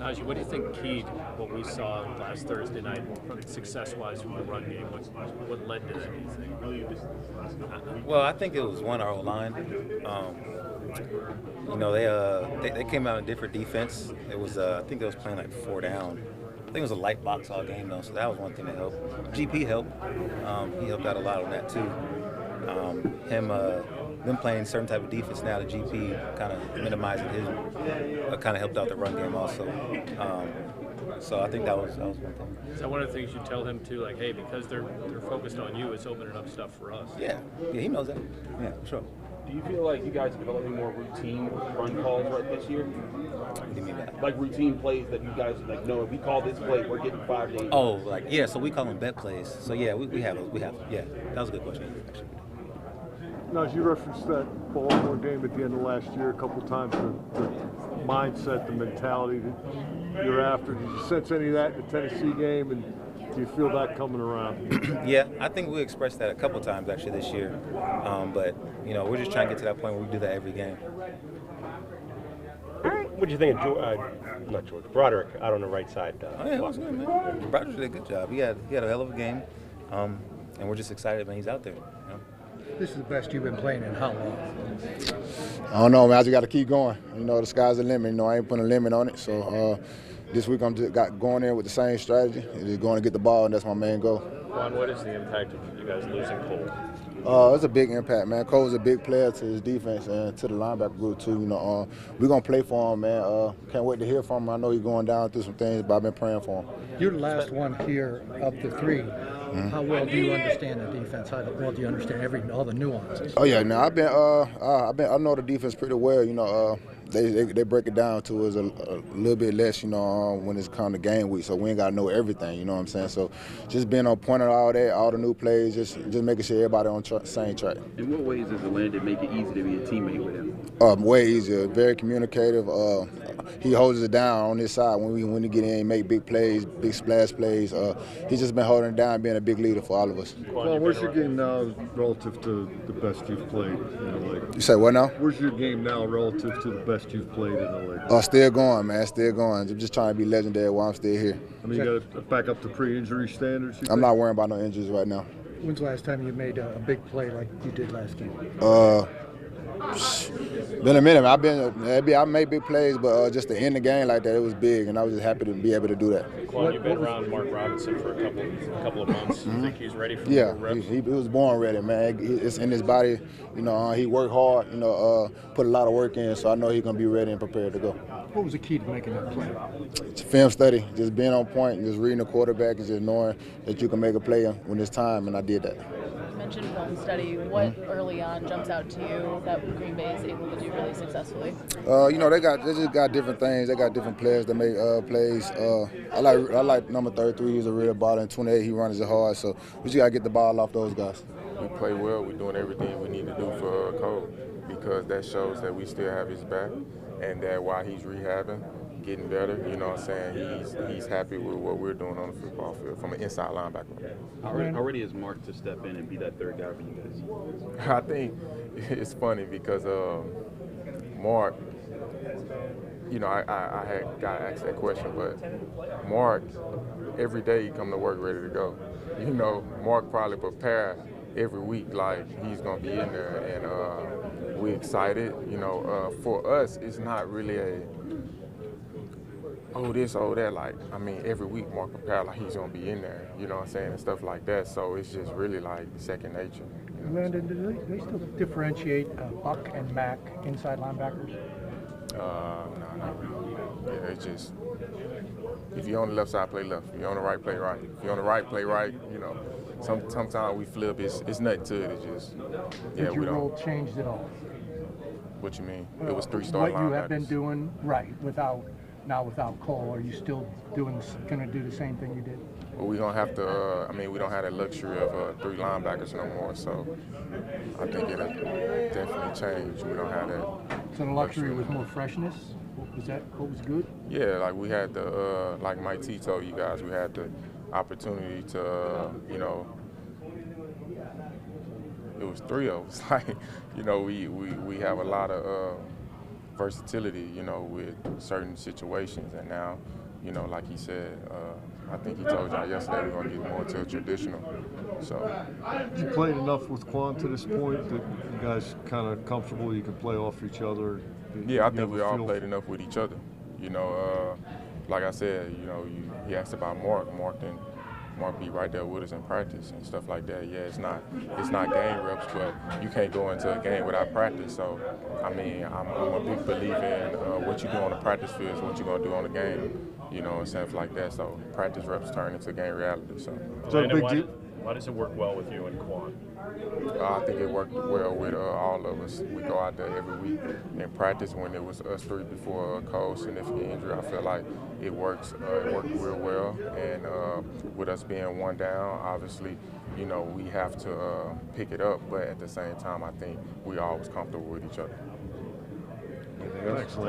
Najee, what do you think keyed what we saw last Thursday night, success-wise from the run game? What led to that, do you think? Well, I think it was one, our O-line. They came out in different defense. It was I think they was playing like 4 down. I think it was a light box all game though, so that was one thing that helped. GP helped. He helped out a lot on that too. Them playing certain type of defense now, the GP kind of minimizing his, kind of helped out the run game also. So I think that was one thing. Is that one of the things you tell him too, like, hey, because they're focused on you, it's opening up stuff for us? Yeah, he knows that. Yeah, for sure. Do you feel like you guys are developing more routine run calls right this year? What do you mean by that? Like routine plays that you guys like, no, if we call this play, we're getting 5 to 8. Oh, like yeah. So we call them bet plays. So yeah, we have yeah. That was a good question actually. Now, as you referenced that Baltimore game at the end of last year a couple times, the mindset, the mentality that you're after. Did you sense any of that in the Tennessee game, and do you feel that coming around? Yeah, I think we expressed that a couple times actually this year. But we're just trying to get to that point where we do that every game. What do you think of Broderick out on the right side? Oh yeah, it was good, man. Broderick did a good job. He had a hell of a game, and we're just excited, man. He's out there. This is the best you've been playing in how long? I don't know, man. I just got to keep going. The sky's the limit. I ain't putting a limit on it. So this week I'm just going in with the same strategy. Just going to get the ball, and that's my main goal. Kwon, what is the impact of you guys losing Cole? It's a big impact, man. Cole's a big player to his defense and to the linebacker group too. We're gonna play for him, man. Can't wait to hear from him. I know he's going down through some things, but I've been praying for him. You're the last one here of the 3. How well do you understand the defense? How well do you understand all the nuances? Oh yeah, now I know the defense pretty well. They break it down to us a little bit less, when it's come to game week. So we ain't got to know everything, you know what I'm saying? So just being on point of all that, all the new plays, just making sure everybody on same track. In what ways does Elandon make it easy to be a teammate with him? Way easier, very communicative. He holds it down on his side when he get in, make big plays, big splash plays. He's just been holding it down, being a big leader for all of us. Well, where's your game now relative to the best you've played? You say what now? Where's your game now relative to the best you've played in the league? Still going, man. Still going. I'm just trying to be legendary while I'm still here. I mean, you got to back up to pre-injury standards. I'm not worrying about no injuries right now. When's the last time you made a big play like you did last game? Been a minute. I made big plays, but just to end the game like that, it was big, and I was just happy to be able to do that. Kwon, you've been around Mark Robinson for a couple of months. You think he's ready for Yeah, more reps? he was born ready, man. It's in his body. He worked hard. Put a lot of work in, so I know he's gonna be ready and prepared to go. What was the key to making that play? It's film study, just being on point, just reading the quarterback, and just knowing that you can make a play when it's time, and I did that. You mentioned film study. What early on jumps out to you that Green Bay is able to do really successfully? They just got different things. They got different players that make plays. I like number 33. He's a real baller, and 28. He runs it hard. So we just gotta get the ball off those guys. We play well. We're doing everything we need to do for Cole because that shows that we still have his back, and that while he's rehabbing, getting better, he's happy with what we're doing on the football field from an inside linebacker. How ready is Mark to step in and be that third guy for you guys? I think it's funny because Mark, I had got asked that question, but Mark, every day he come to work ready to go. Mark probably prepared every week like he's gonna be in there, and we excited. For us, it's not really this, that. Every week Mark prepared like he's gonna be in there, and stuff like that. So it's just really like second nature. Elandon, do they still differentiate Buck and Mac inside linebackers? No, not really. Yeah, it's just if you're on the left side, play left. If you're on the right, play right. If you're on the right, play right. Sometimes we flip. It's nothing to it. It's just Did your role changed at all? What you mean? It was 3 star linebackers. What you have been doing without Cole, are you still going to do the same thing you did? Well, we're going to have to, we don't have that luxury of 3 linebackers no more, so I think it'll definitely change. We don't have that. So the luxury was more freshness? What was good? Yeah, like we had the, like Mike T told you guys, we had the opportunity to, it was 3 of us. We have a lot of versatility, you know, with certain situations. And now, you know, like he said, I think he told y'all yesterday we're going to get more to a traditional. So, You played enough with Kwon to this point that you guys kind of comfortable, you can play off each other? yeah, I think we all played enough with each other. You know, like I said, you know, he asked about Mark. Mark be right there with us in practice and stuff like that. Yeah, it's not game reps, but you can't go into a game without practice. So, I mean, I'm a big believer in what you do on the practice field is what you're gonna do on the game. You know, and stuff like that. So, practice reps turn into game reality. So, Landon, why does it work well with you and Kwon? I think it worked well with all of us. We go out there every week and practice. When it was us three before Cole's significant injury, I feel like it worked real well. And with us being one down, obviously, you know, we have to pick it up. But at the same time, I think we always comfortable with each other. Thanks,